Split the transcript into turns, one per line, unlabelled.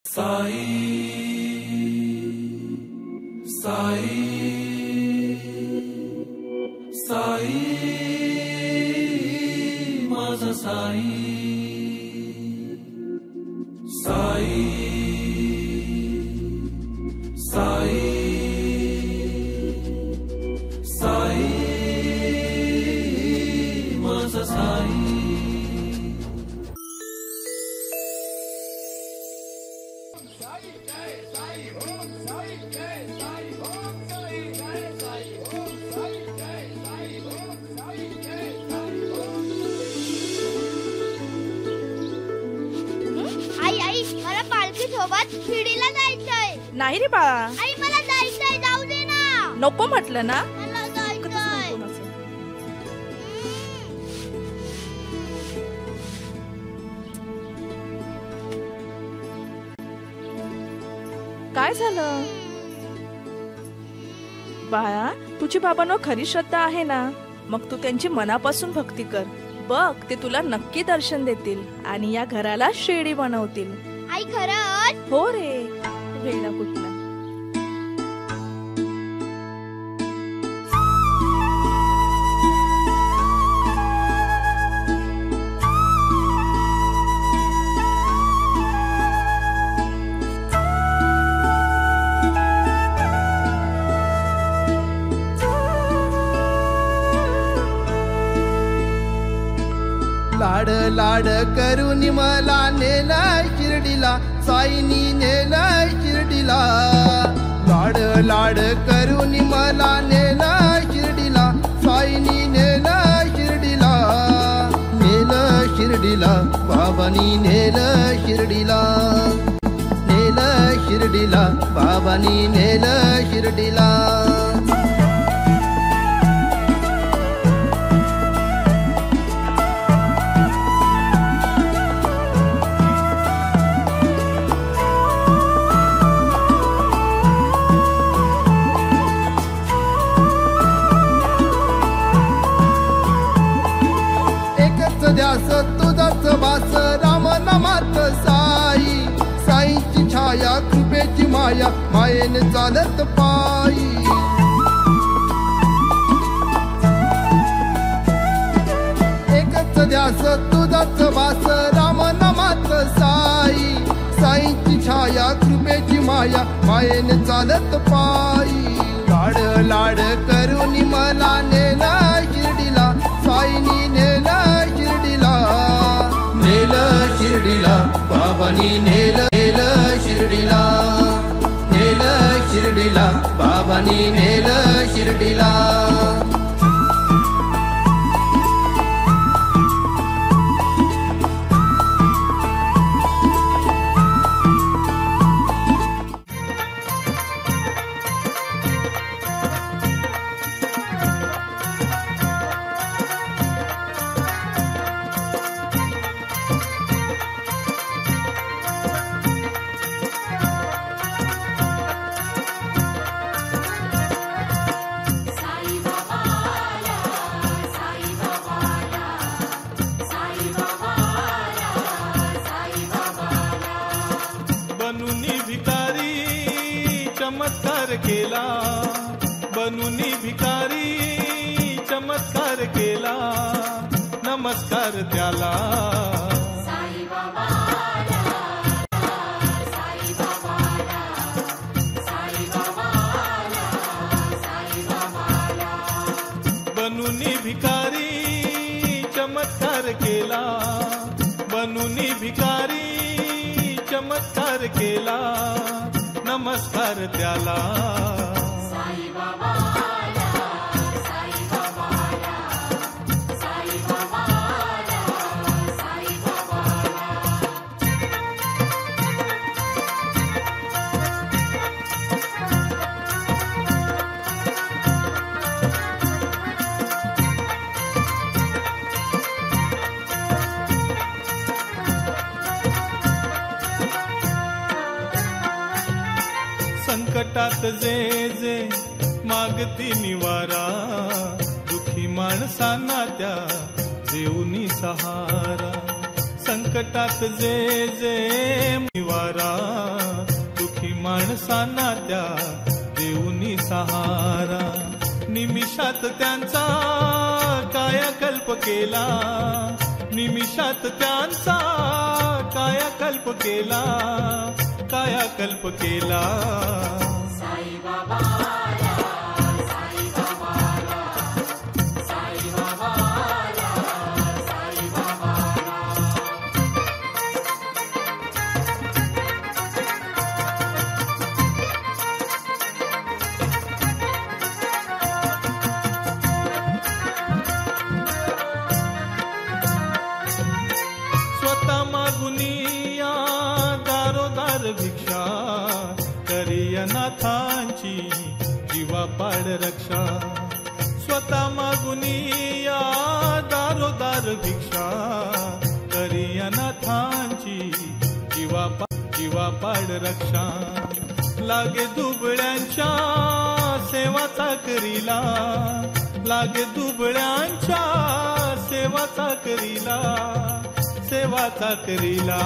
साई साई साई माझा साई साई साई साई माझा साई.
आई आई मला पालखी सोबत शिर्डीला जायचंय.
नाही रे बाळा.
आई मला जायचंय, जाऊ दे ना.
नको म्हटलं ना.
मला जायचंय.
काय झालं बाळा? तुझी बाबांवर खरी श्रद्धा आहे ना, मग तू त्यांची मनापासून भक्ती कर. बघ, ते तुला नक्की दर्शन देतील आणि या घराला शिर्डी बनवतील.
आई खरंच?
हो रे, वेडा कुठला.
लाड लाड करून मला नेलाय शिर्डीला, साईनी नेलाय शिर्डीला. लाड लाड करून मला नेलाय शिर्डीला, साईनी नेलाय शिर्डीला. नेलं शिर्डीला बाबानी, नेलं शिर्डीला. नेलं शिर्डीला बाबानी, नेलं शिर्डीला. ध्यास तुझाच वास राम नामात साई. साईची छाया कृपेची माया, मायेने चालत पायी. एकच ध्यास तुझाच वास राम नामात साई. साईची छाया कृपेची माया, मायेने चालत पायी. लाड लाड करून मला नेला शिर्डीला, साईनी नेला शिर्डीला. नेलं शिर्डीला बाबानी, नेलं नेलं शिर्डीला. नेलं शिर्डीला बाबानी, नेलं शिर्डीला.
चमत्कार केला, बनूनी भिकारी चमत्कार केला. नमस्कार त्याला. बनूनी भिकारी चमत्कार केला, बनूनी भिकारी चमत्कार केला. नमस्कार त्याला. संकटात जे जे मागती निवारा, दुखी माणसांना त्या देऊनी सहारा. संकटात जे जे निवारा, माणसांना त्या देऊनी सहारा. निमिषात त्यांचा कायाकल्प केला, निमिषात त्यांचा कायाकल्प केला, कायाकल्प केला. स्वतः मागुनिया दारोदार भिक्षा, करिया नाथांची जीवा पाड रक्षा. स्वतः मागुनिया दारोदार भिक्षा, करिया नाथांची जीवा पाड रक्षा. लागे दुबळ्यांच्या सेवा चाकरीला, लागे दुबळ्यांच्या सेवा चाकरीला, सेवा चाकरीला.